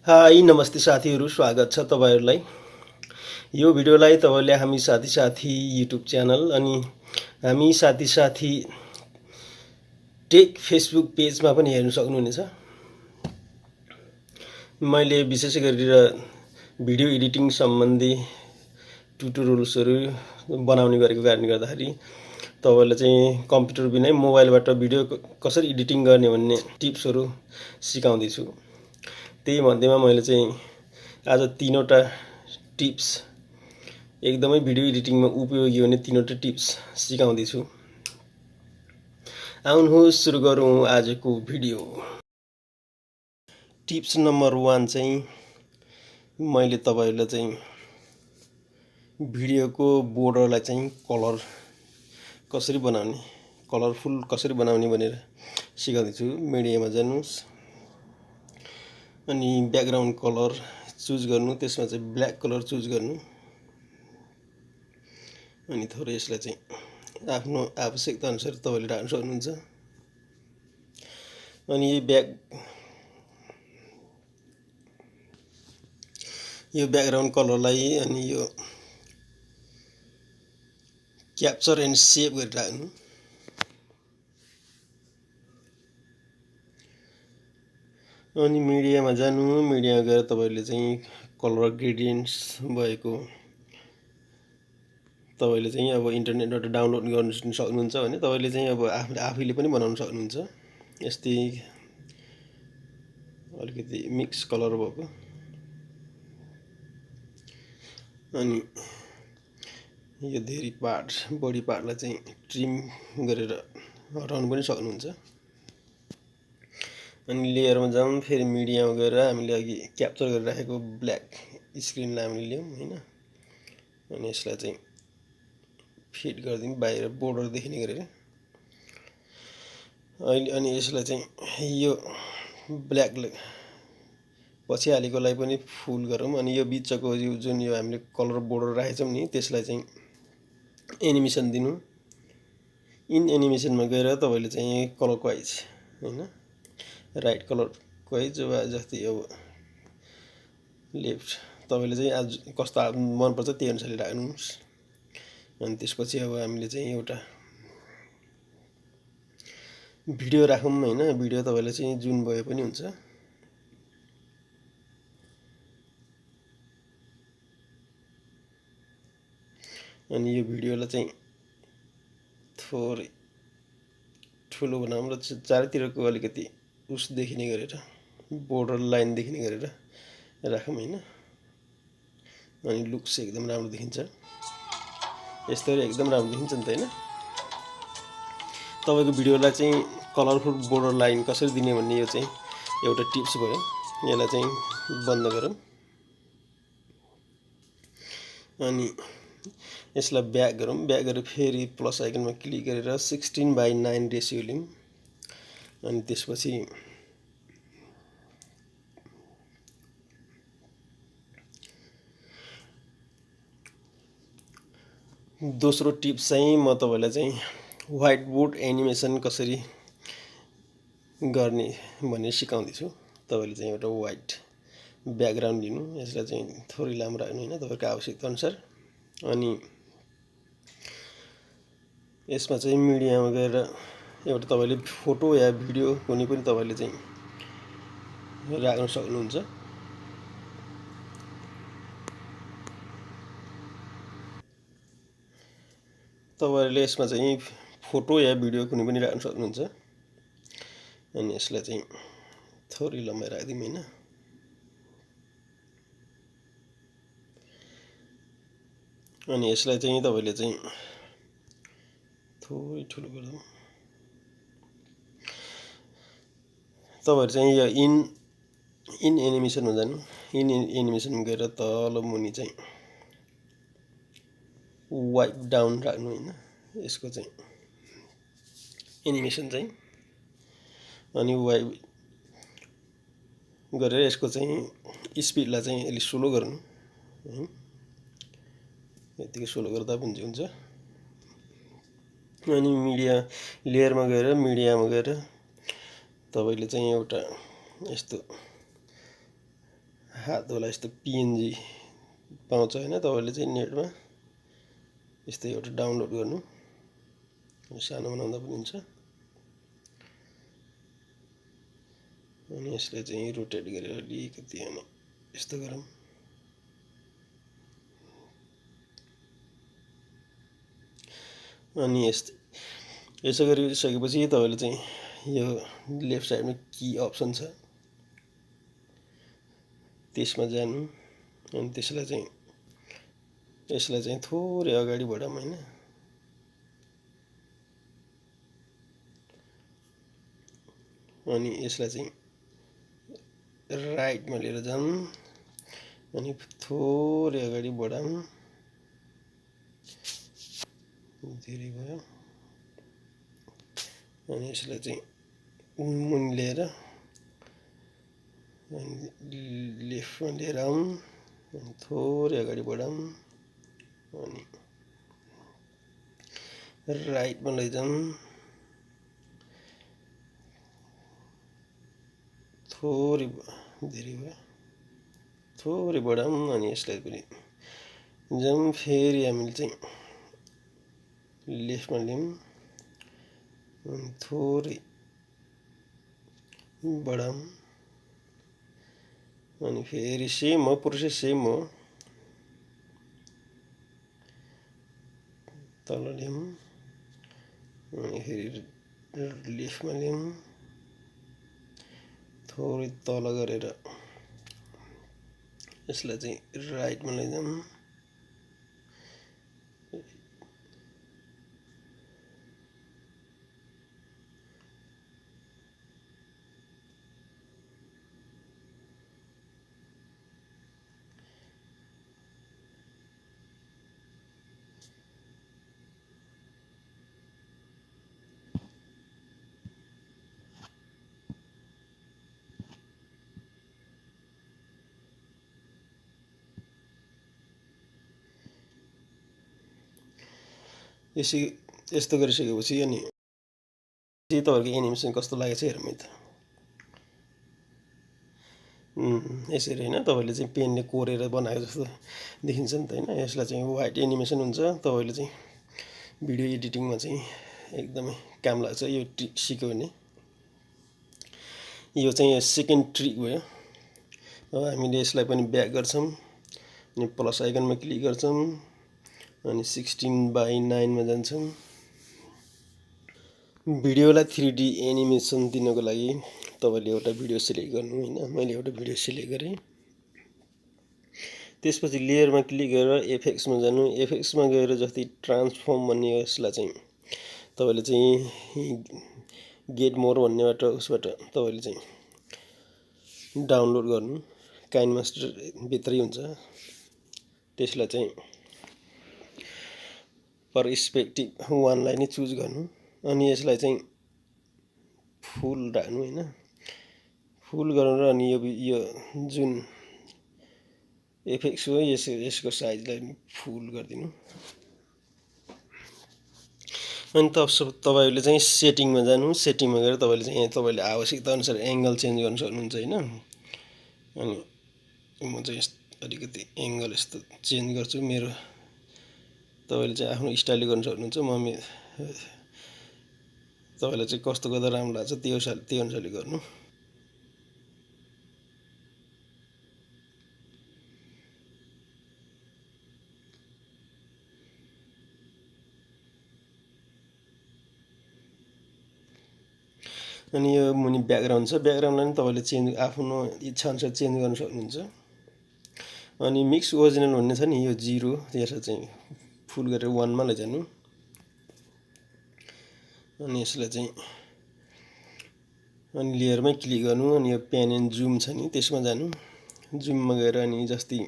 High नमस्ते साथीहरू, स्वागत छ तपाईहरुलाई। यो भिडियोलाई तपाईले हामी साथी युट्युब च्यानल अनि हामी साथी टेक फेसबुक पेजमा पनि हेर्न सक्नुहुनेछ। मैले विशेष गरेर भिडियो एडिटिङ सम्बन्धी ट्युटोरियल्सहरू बनाउने गरेको कारणले गर्दाखेरि तपाईहरुले चाहिँ कम्प्युटर बिनै मोबाइलबाट भिडियो कसरी एडिटिङ गर्ने भन्ने टिप्सहरू सिकाउँदै छु। त्यही मध्येमा मैले चाहिँ आज 3वटा टिप्स एकदमै भिडियो एडिटिङमा उपयोगी हुने 3वटा टिप्स सिकाउँदै छु। आउनुहोस् सुरु गरौँ आजको भिडियो। टिप्स नम्बर 1 चाहिँ मैले तपाईहरुलाई चाहिँ भिडियोको बोर्डरलाई चाहिँ कलर कसरी बनाउने, कलरफुल कसरी बनाउने भनेर सिकाउँदै छु। मिडियामा जानुस् अनि ब्याकग्राउन्ड कलर चुज गर्नु, त्यसमा चाहिँ ब्ल्याक कलर चुज गर्नु अनि थोरै यसलाई चाहिँ आफ्नो आवश्यकता अनुसार तपाईले राख्न सक्नुहुन्छ। अनि यो ब्याकग्राउन्ड कलरलाई अनि यो क्याप्चर एन्ड सेभ गरेर राख्नु। अनि मिडियामा जानु, मिडियामा गएर तपाईले चाहिँ कलर ग्रेडियन्ट्स भएको तपाईले चाहिँ अब इन्टरनेटबाट डाउनलोड गर्न सक्नुहुन्छ भने तपाईले चाहिँ अब आफैले पनि बनाउन सक्नुहुन्छ। यस्तै अलिकति मिक्स कलर भएको अनि यो धेरै पार्ट बडी पार्टलाई चाहिँ ट्रिम गरेर हटाउन पनि सक्नुहुन्छ। अनि लेयरमा जाउँ, फेरि मिडियामा गएर हामीले अघि क्याप्चर गरेर राखेको ब्ल्याक स्क्रिनलाई हामीले ल्याउँ हैन। अनि यसलाई चाहिँ फिट गरिदिउँ बाहिर बोर्डर देखिने गरेर। अनि यसलाई चाहिँ यो ब्ल्याक पछि हालेकोलाई पनि फुल गरौँ। अनि यो बिचको जुन यो हामीले कलर बोर्डर राखेछौँ नि त्यसलाई चाहिँ एनिमेसन दिनु। इन एनिमेसनमा गएर तपाईले चाहिँ क्लकवाइज हैन, राइट क्लकवाइज वा जस्तै अब लेफ्ट तपाईले चाहिँ आज कस्तो मन पर्छ त्यही अनुसारले राख्नुस्। अनि त्यसपछि अब हामीले चाहिँ एउटा भिडियो राखौँ हैन। भिडियो तपाईले चाहिँ जुन भए पनि हुन्छ। अनि यो भिडियोलाई चाहिँ थोरै ठुलो बनाऊँ र चारैतिरको अलिकति उस देखिने गरेर बोर्डर लाइन देखिने गरेर राखौँ हैन। अनि लुक चाहिँ एकदम राम्रो देखिन्छ। यस्तै एकदम राम्रो देखिन्छ नि त हैन। तपाईको भिडियोलाई चाहिँ कलरफुल बोर्डर लाइन कसरी दिने भन्ने यो चाहिँ एउटा टिप्स भयो। यसलाई चाहिँ बन्द गरौँ अनि यसलाई ब्याक गरौँ। ब्याक गरेर फेरि प्लस आइकनमा क्लिक गरेर 16:9 रेसियो लिउँ। अनि त्यसपछि दोस्रो टिप्स चाहिँ म तपाईलाई चाहिँ व्हाइट बोर्ड एनिमेसन कसरी गर्ने भन्ने सिकाउँदै छु। तपाईले चाहिँ एउटा व्हाइट ब्याकग्राउन्ड लिनु, यसलाई चाहिँ थोरै लामो राख्नु हैन तपाईको आवश्यकता अनुसार। अनि यसमा चाहिँ मिडियामा गएर एउटा तपाईले फोटो या भिडियो कुनै पनि तपाईले चाहिँ राख्न सक्नुहुन्छ। तपाईले यसमा चाहिँ फोटो या भिडियो कुनै पनि राख्न सक्नुहुन्छ। अनि यसलाई चाहिँ थोरै लम्बाइ राख्दिउँ हैन। अनि यसलाई चाहिँ तपाईले चाहिँ थोरै ठुलो गर्दिउँ। तपाईहरु चाहिँ यो इन एनिमेसनमा जानु। इन एनिमेसनमा गएर तल मुनि चाहिँ वाइप डाउन राख्नु हैन। यसको चाहिँ एनिमेसन चाहिँ अनि वाइप गरेर यसको चाहिँ स्पिडलाई चाहिँ अलि स्लो गर्नु है। यतिकै स्लो गर्दा पनि हुन्छ। अनि मिडिया लेयरमा गएर मिडियामा गएर तपाईले चाहिँ एउटा यस्तो हातवाला यस्तो पिएनजी पाउँछ हैन, तपाईले चाहिँ नेटमा यस्तै एउटा डाउनलोड गर्नु, सानो बनाउँदा पनि हुन्छ। अनि यसलाई चाहिँ रोटेट गरेर अलिकति अनि यस्तो गरौँ। अनि यसो गरिसकेपछि तपाईले चाहिँ यो लेफ्ट साइडमा की अप्सन छ त्यसमा जानु, अनि यसलाई चाहिँ थोरै अगाडि बढाउँ हैन। अनि यसलाई चाहिँ राइटमा लिएर जाऊँ, अनि थोरै अगाडि बढाऊँ, धेरै भयो। अनि यसलाई चाहिँ मुनि लिएर लेफ्टमा लिएर आऊँ, अनि थोरै अगाडि बढाऊँ, अनि राइटमा लैजाऊँ, थोरै धेरै भयो, थोरै बढाऊँ, अनि यसलाई पनि जाऊँ। फेरि हामीले चाहिँ लेफ्टमा ल्याऊँ, अनि थोरै बढाऊँ, अनि फेरि सेम हो, प्रोसेस सेम हो। तल ल्याऊँ, अनि फेरि लेफ्टमा ल्याऊँ, थोरै तल गरेर यसलाई चाहिँ राइटमा लैजाऊँ, यस्तो गरिसकेपछि अनि तपाईँहरूको एनिमेसन कस्तो लागेको छ हेरौँ है त। यसरी हैन, तपाईँले चाहिँ पेनले कोरेर बनाएको जस्तो देखिन्छ नि त हैन। यसलाई चाहिँ वाइट एनिमेसन हुन्छ। तपाईँले चाहिँ भिडियो एडिटिङमा चाहिँ एकदमै काम लाग्छ यो ट्रिक सिक्यो भने। यो चाहिँ सेकेन्ड ट्रिक भयो। अब हामीले यसलाई पनि ब्याक गर्छौँ, अनि प्लस आइकनमा क्लिक गर्छौँ, अनि 16:9 मा जान्छौँ। भिडियोलाई 3D एनिमेसन दिनको लागि तपाईले एउटा भिडियो सिलेक्ट गर्नु हैन। मैले एउटा भिडियो सिलेक्ट गरेँ। त्यसपछि लेयरमा क्लिक गरेर एफेक्ट्समा जानु। एफेक्ट्समा गएर जस्तै ट्रान्सफर्म भन्ने यसलाई चाहिँ तपाईले चाहिँ गेट मोर भन्नेबाट उसबाट तपाईले चाहिँ डाउनलोड गर्नु। काइनमास्टर भित्रै हुन्छ। त्यसलाई चाहिँ पर्सपेक्टिभ 1 लाई नै चुज गर्नु, अनि यसलाई चाहिँ फुल राख्नु हैन। फुल गरेर अनि यो जुन एफेक्ट्स हो यसको साइजलाई फुल गरिदिनु। अनि तपाईहरुले चाहिँ सेटिङमा जानु। सेटिङमा गएर तपाईले चाहिँ तपाईले आवश्यकता अनुसार एंगल चेन्ज गर्न सक्नुहुन्छ हैन। अनि म चाहिँ अलिकति एंगल यस्तो चेन्ज गर्छु। मेरो तपाईले चाहिँ आफ्नो स्टाइलले गर्न सक्नुहुन्छ। तपाईलाई चाहिँ कस्तो गर्दा राम्रो लाग्छ त्यो अनुसारले गर्नु। अनि यो मुनि ब्याकग्राउन्ड छ। ब्याकग्राउन्डलाई पनि तपाईले चेन्ज आफ्नो इच्छा अनुसार चेन्ज गर्न सक्नुहुन्छ। अनि मिक्स ओरिजिनल भन्ने छ नि, यो 0 यसलाई चाहिँ फुल गरेर 1 मा लैजानु। अनि यसलाई चाहिँ अनि लेयरमै क्लिक गर्नु, अनि यो प्यान एन्ड जुम छ नि त्यसमा जानु। जुममा गएर अनि जस्तै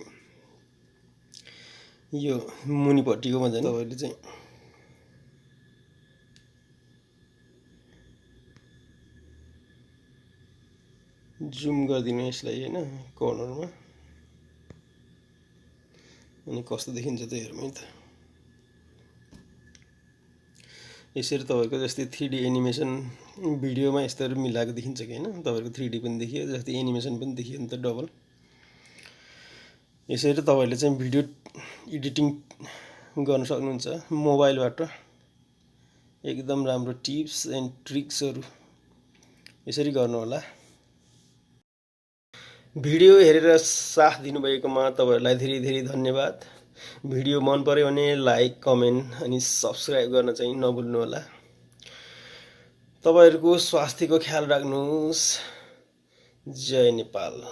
यो मुनिपट्टिकोमा जानु। तपाईले चाहिँ जुम गरिदिनु यसलाई हैन, कर्नरमा। अनि कस्तो देखिन्छ त हेरौँ है त। यसरी तपाईको जस्तै 3D एनिमेसन भिडियोमा यस्तरी मिलाएको देखिन्छ कि हैन। तपाईको 3D पनि देखियो, जस्तै एनिमेसन पनि देखियो नि त डबल। यसरी तपाईहरुले चाहिँ भिडियो एडिटिङ गर्न सक्नुहुन्छ मोबाइलबाट। एकदम राम्रो टिप्स एन्ड ट्रिक्सहरु यसरी गर्नु होला। भिडियो हेरेर साथ दिनुभएकोमा तपाईहरुलाई धेरै धेरै धन्यवाद। भिडियो मन पर्यो भने लाइक, कमेन्ट अनि सब्स्क्राइब गर्न चाहिँ नभुल्नु होला। तपाईहरुको स्वास्थ्यको ख्याल राख्नुहोस्। जय नेपाल।